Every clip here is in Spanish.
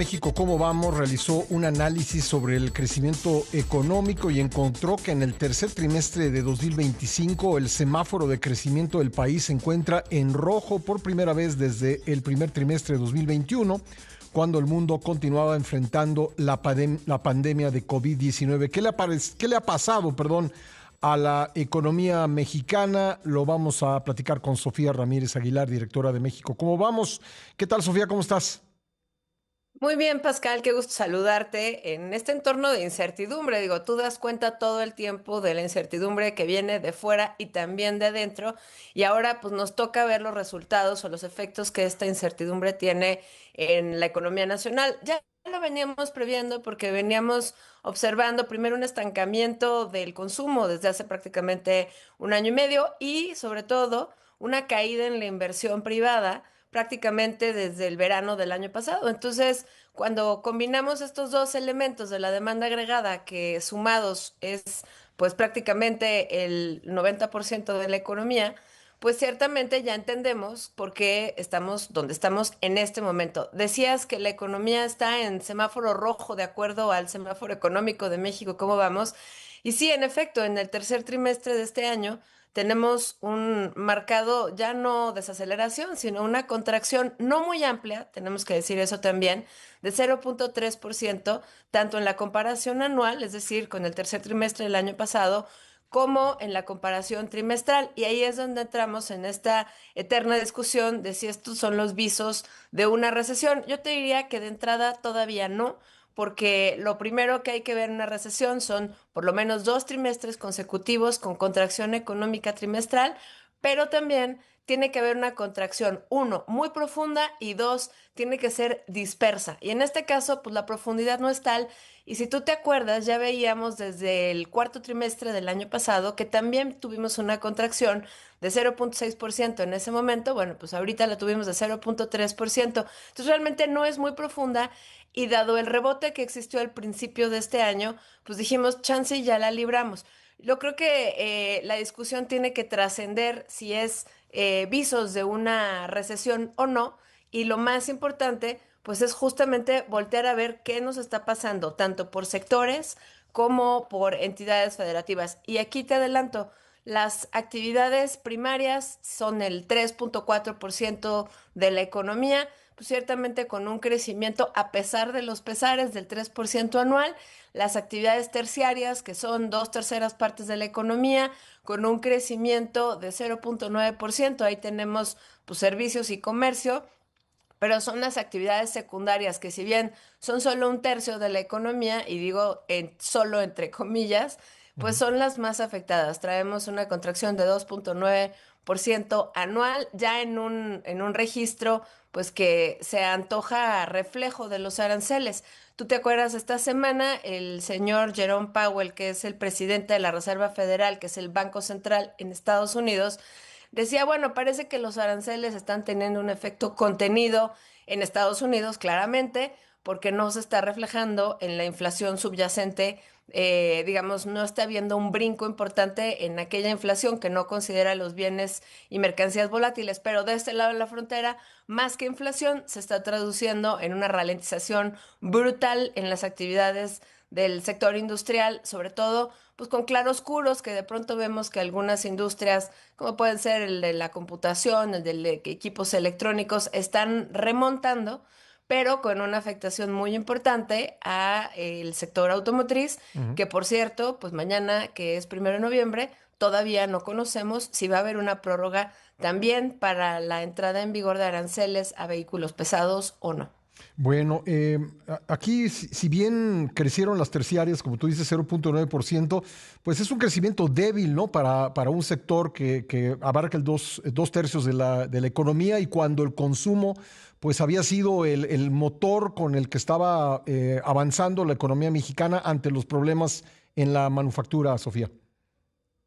México, ¿cómo vamos? Realizó un análisis sobre el crecimiento económico y encontró que en el tercer trimestre de 2025 el semáforo de crecimiento del país se encuentra en rojo por primera vez desde el primer trimestre de 2021, cuando el mundo continuaba enfrentando la pandemia de COVID-19. ¿Qué le ha pasado, a la economía mexicana? Lo vamos a platicar con Sofía Ramírez Aguilar, directora de México. ¿Cómo vamos? ¿Qué tal, Sofía? ¿Cómo estás? Muy bien, Pascal, qué gusto saludarte en este entorno de incertidumbre. Digo, tú das cuenta todo el tiempo de la incertidumbre que viene de fuera y también de adentro, y ahora pues nos toca ver los resultados o los efectos que esta incertidumbre tiene en la economía nacional. Ya lo veníamos previendo porque veníamos observando primero un estancamiento del consumo desde hace prácticamente un año y medio y sobre todo una caída en la inversión privada prácticamente desde el verano del año pasado. Entonces, cuando combinamos estos dos elementos de la demanda agregada, que sumados es pues prácticamente el 90% de la economía, pues ciertamente ya entendemos por qué estamos donde estamos en este momento. Decías que la economía está en semáforo rojo de acuerdo al semáforo económico de México, ¿cómo vamos? Y sí, en efecto, en el tercer trimestre de este año tenemos un marcado ya no desaceleración, sino una contracción no muy amplia, tenemos que decir eso también, de 0,3%, tanto en la comparación anual, es decir, con el tercer trimestre del año pasado, como en la comparación trimestral. Y ahí es donde entramos en esta eterna discusión de si estos son los visos de una recesión. Yo te diría que de entrada todavía no, porque lo primero que hay que ver en una recesión son por lo menos dos trimestres consecutivos con contracción económica trimestral, pero también tiene que haber una contracción, uno, muy profunda y dos, tiene que ser dispersa. Y en este caso, pues la profundidad no es tal. Y si tú te acuerdas, ya veíamos desde el cuarto trimestre del año pasado que también tuvimos una contracción de 0,6% en ese momento. Bueno, pues ahorita la tuvimos de 0,3%. Entonces realmente no es muy profunda y dado el rebote que existió al principio de este año, pues dijimos, chance y ya la libramos. Yo creo que la discusión tiene que trascender si es visos de una recesión o no, y lo más importante, pues es justamente voltear a ver qué nos está pasando, tanto por sectores como por entidades federativas. Y aquí te adelanto, las actividades primarias son el 3,4% de la economía, pues ciertamente con un crecimiento a pesar de los pesares del 3% anual. Las actividades terciarias, que son dos terceras partes de la economía, con un crecimiento de 0,9%. Ahí tenemos pues, servicios y comercio, pero son las actividades secundarias que si bien son solo un tercio de la economía, y digo solo entre comillas, pues Ujú. son las más afectadas. Traemos una contracción de 2,9% anual, ya en un registro pues que se antoja reflejo de los aranceles. ¿Tú te acuerdas? Esta semana el señor Jerome Powell, que es el presidente de la Reserva Federal, que es el Banco Central en Estados Unidos, decía, bueno, parece que los aranceles están teniendo un efecto contenido en Estados Unidos, claramente, porque no se está reflejando en la inflación subyacente. Digamos, no está habiendo un brinco importante en aquella inflación que no considera los bienes y mercancías volátiles, pero de este lado de la frontera, más que inflación, se está traduciendo en una ralentización brutal en las actividades del sector industrial, sobre todo pues con claroscuros que de pronto vemos que algunas industrias, como pueden ser el de la computación, el de equipos electrónicos, están remontando, pero con una afectación muy importante a el sector automotriz, Ujú. que por cierto, pues mañana, que es 1 de noviembre, todavía no conocemos si va a haber una prórroga también para la entrada en vigor de aranceles a vehículos pesados o no. Bueno, aquí, si bien crecieron las terciarias, como tú dices, 0,9%, pues es un crecimiento débil, ¿no? Para un sector que abarca dos tercios de la economía, y cuando el consumo, pues había sido el motor con el que estaba avanzando la economía mexicana ante los problemas en la manufactura, Sofía.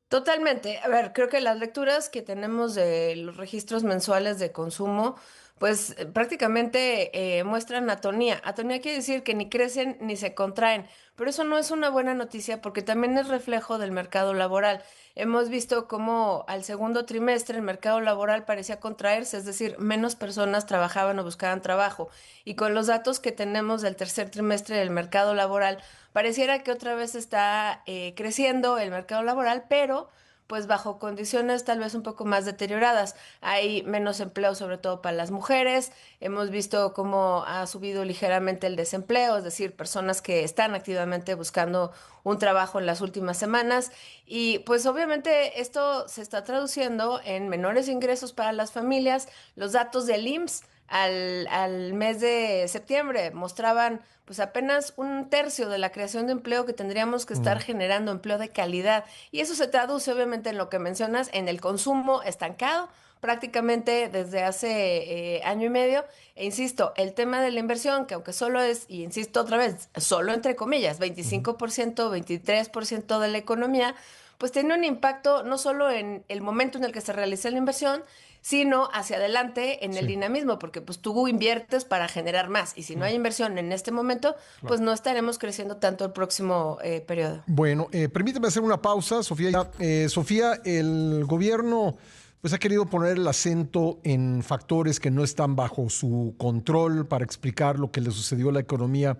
Totalmente. A ver, creo que las lecturas que tenemos de los registros mensuales de consumo, pues prácticamente muestran atonía. Atonía quiere decir que ni crecen ni se contraen, pero eso no es una buena noticia porque también es reflejo del mercado laboral. Hemos visto cómo al segundo trimestre el mercado laboral parecía contraerse, es decir, menos personas trabajaban o buscaban trabajo. Y con los datos que tenemos del tercer trimestre del mercado laboral, pareciera que otra vez está creciendo el mercado laboral, pero pues bajo condiciones tal vez un poco más deterioradas. Hay menos empleo, sobre todo para las mujeres. Hemos visto cómo ha subido ligeramente el desempleo, es decir, personas que están activamente buscando un trabajo en las últimas semanas. Y pues obviamente esto se está traduciendo en menores ingresos para las familias. Los datos del IMSS al mes de septiembre mostraban pues apenas un tercio de la creación de empleo que tendríamos que estar Mm. generando, empleo de calidad. Y eso se traduce obviamente en lo que mencionas, en el consumo estancado prácticamente desde hace año y medio. E insisto, el tema de la inversión, que aunque solo es, y insisto otra vez, solo entre comillas, Ujú. 25%, 23% de la economía, pues tiene un impacto no solo en el momento en el que se realiza la inversión, sino hacia adelante en el Sí, dinamismo, porque pues tú inviertes para generar más y si no claro, hay inversión en este momento, claro. pues no estaremos creciendo tanto el próximo periodo. Bueno, permíteme hacer una pausa, Sofía. Sofía, el gobierno pues ha querido poner el acento en factores que no están bajo su control para explicar lo que le sucedió a la economía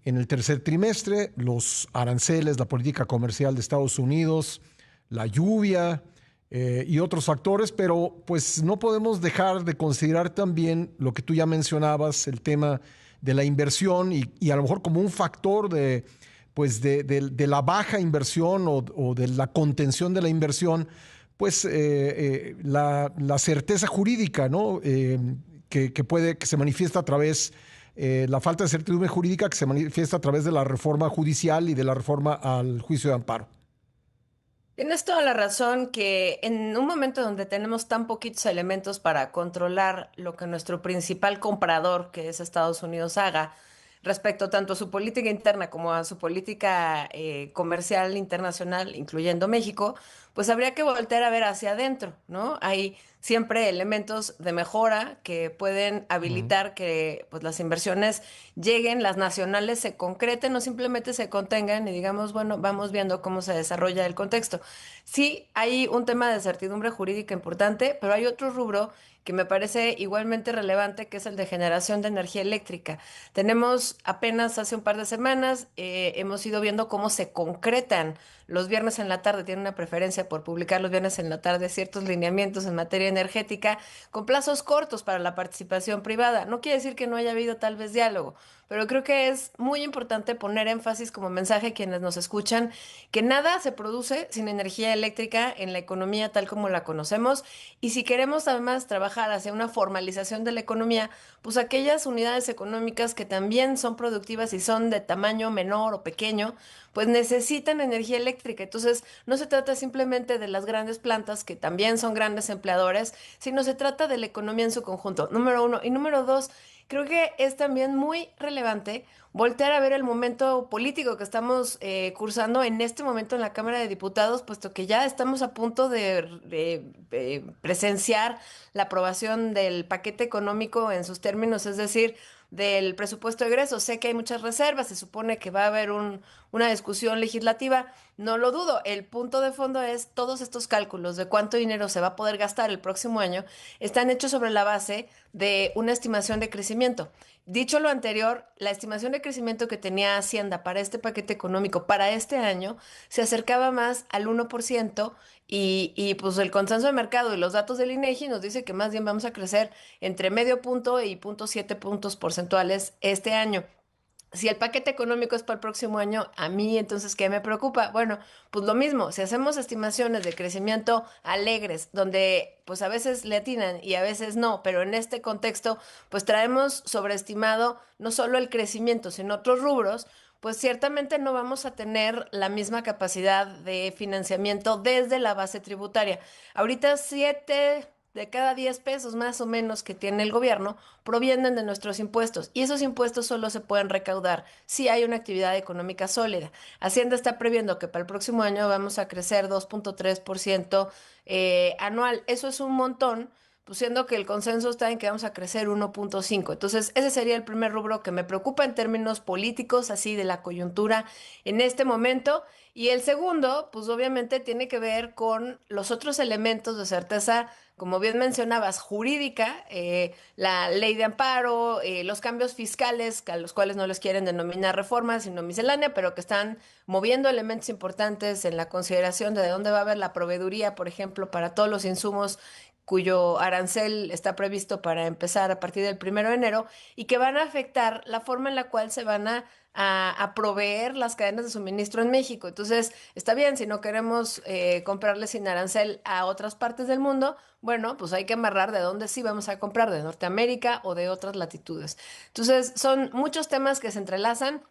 en el tercer trimestre, los aranceles, la política comercial de Estados Unidos, la lluvia y otros factores, pero pues no podemos dejar de considerar también lo que tú ya mencionabas, el tema de la inversión y a lo mejor como un factor de pues de la baja inversión o de la contención de la inversión, pues la certeza jurídica, ¿no? Que se manifiesta a través, la falta de certidumbre jurídica que se manifiesta a través de la reforma judicial y de la reforma al juicio de amparo. Tienes toda la razón que en un momento donde tenemos tan poquitos elementos para controlar lo que nuestro principal comprador, que es Estados Unidos, haga respecto tanto a su política interna como a su política comercial internacional, incluyendo México, pues habría que voltear a ver hacia adentro, ¿no? Hay siempre elementos de mejora que pueden Ujú. habilitar que pues, las inversiones lleguen, las nacionales se concreten o simplemente se contengan y digamos, bueno, vamos viendo cómo se desarrolla el contexto. Sí, hay un tema de certidumbre jurídica importante, pero hay otro rubro que me parece igualmente relevante, que es el de generación de energía eléctrica. Tenemos apenas hace un par de semanas, hemos ido viendo cómo se concretan los viernes en la tarde, tiene una preferencia por publicar los viernes en la tarde ciertos lineamientos en materia energética con plazos cortos para la participación privada. No quiere decir que no haya habido tal vez diálogo, pero creo que es muy importante poner énfasis como mensaje a quienes nos escuchan que nada se produce sin energía eléctrica en la economía tal como la conocemos y si queremos además trabajar hacia una formalización de la economía, pues aquellas unidades económicas que también son productivas y son de tamaño menor o pequeño, pues necesitan energía eléctrica. Entonces, no se trata simplemente de las grandes plantas, que también son grandes empleadores, sino se trata de la economía en su conjunto, número uno. Y número dos, creo que es también muy relevante voltear a ver el momento político que estamos cursando en este momento en la Cámara de Diputados, puesto que ya estamos a punto de presenciar la aprobación del paquete económico en sus términos, es decir, del presupuesto de egresos. Sé que hay muchas reservas, se supone que va a haber una discusión legislativa, no lo dudo. El punto de fondo es todos estos cálculos de cuánto dinero se va a poder gastar el próximo año están hechos sobre la base de una estimación de crecimiento. Dicho lo anterior, la estimación de crecimiento que tenía Hacienda para este paquete económico para este año se acercaba más al 1% y pues el consenso de mercado y los datos del INEGI nos dice que más bien vamos a crecer entre medio punto y 0,7 puntos porcentuales este año. Si el paquete económico es para el próximo año, a mí entonces, ¿qué me preocupa? Bueno, pues lo mismo, si hacemos estimaciones de crecimiento alegres, donde pues a veces le atinan y a veces no, pero en este contexto pues traemos sobreestimado no solo el crecimiento, sino otros rubros, pues ciertamente no vamos a tener la misma capacidad de financiamiento desde la base tributaria. Ahorita 7 de cada 10 pesos más o menos que tiene el gobierno provienen de nuestros impuestos y esos impuestos solo se pueden recaudar si hay una actividad económica sólida. Hacienda está previendo que para el próximo año vamos a crecer 2,3% anual. Eso es un montón, pues siendo que el consenso está en que vamos a crecer 1.5. Entonces, ese sería el primer rubro que me preocupa en términos políticos, así de la coyuntura en este momento. Y el segundo, pues obviamente tiene que ver con los otros elementos de certeza, como bien mencionabas, jurídica, la ley de amparo, los cambios fiscales, a los cuales no les quieren denominar reformas, sino miscelánea, pero que están moviendo elementos importantes en la consideración de dónde va a haber la proveeduría, por ejemplo, para todos los insumos cuyo arancel está previsto para empezar a partir del 1 de enero y que van a afectar la forma en la cual se van a proveer las cadenas de suministro en México. Entonces, está bien, si no queremos comprarle sin arancel a otras partes del mundo, bueno, pues hay que amarrar de dónde sí vamos a comprar, de Norteamérica o de otras latitudes. Entonces, son muchos temas que se entrelazan.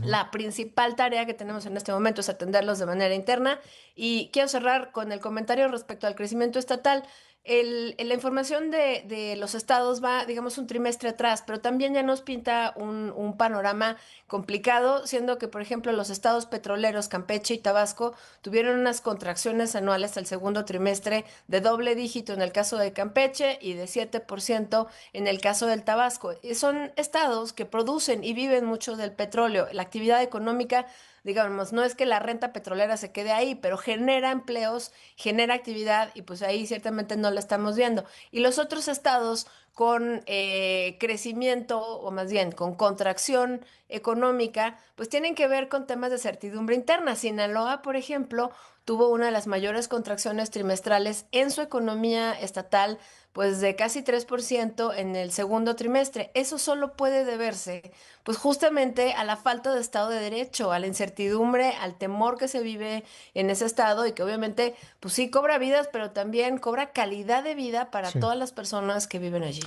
La principal tarea que tenemos en este momento es atenderlos de manera interna y quiero cerrar con el comentario respecto al crecimiento estatal. La información de los estados va, digamos, un trimestre atrás, pero también ya nos pinta un panorama complicado, siendo que, por ejemplo, los estados petroleros, Campeche y Tabasco, tuvieron unas contracciones anuales al segundo trimestre de doble dígito en el caso de Campeche y de 7% en el caso del Tabasco. Y son estados que producen y viven mucho del petróleo. La actividad económica, digamos, no es que la renta petrolera se quede ahí, pero genera empleos, genera actividad y pues ahí ciertamente no la estamos viendo. Y los otros estados con crecimiento o más bien con contracción económica, pues tienen que ver con temas de certidumbre interna. Sinaloa, por ejemplo, tuvo una de las mayores contracciones trimestrales en su economía estatal, pues de casi 3% en el segundo trimestre. Eso solo puede deberse pues justamente a la falta de Estado de Derecho, a la incertidumbre, al temor que se vive en ese estado y que obviamente, pues sí cobra vidas, pero también cobra calidad de vida para Sí. todas las personas que viven allí.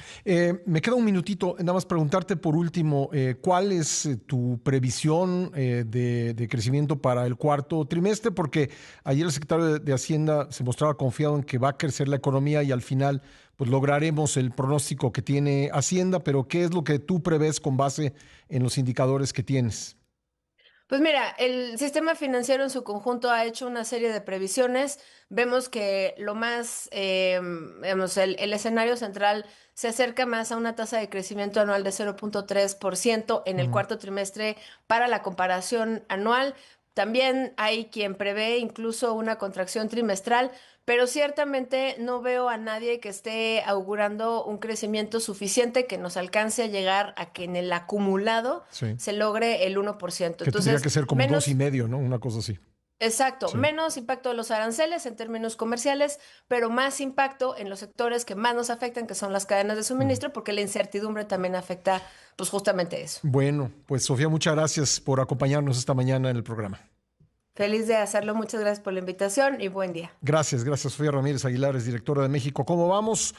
Me queda un minutito, nada más preguntarte por último, ¿cuál es tu previsión de crecimiento para el cuarto trimestre? Porque ayer el secretario de Hacienda se mostraba confiado en que va a crecer la economía y al final pues lograremos el pronóstico que tiene Hacienda, pero ¿qué es lo que tú prevés con base en los indicadores que tienes? Pues mira, el sistema financiero en su conjunto ha hecho una serie de previsiones. Vemos que lo más, digamos, el escenario central se acerca más a una tasa de crecimiento anual de 0.3% en el Mm. cuarto trimestre para la comparación anual. También hay quien prevé incluso una contracción trimestral, pero ciertamente no veo a nadie que esté augurando un crecimiento suficiente que nos alcance a llegar a que en el acumulado Sí, se logre el 1%. que tendría Entonces, que ser como dos y menos, medio, ¿no? Una cosa así. exacto, Sí. menos impacto de los aranceles en términos comerciales, pero más impacto en los sectores que más nos afectan, que son las cadenas de Mm. suministro, porque la incertidumbre también afecta, pues justamente eso. Bueno, pues Sofía, muchas gracias por acompañarnos esta mañana en el programa. Feliz de hacerlo, muchas gracias por la invitación y buen día. Gracias, gracias Sofía Ramírez Aguilar, es directora de México. ¿Cómo vamos?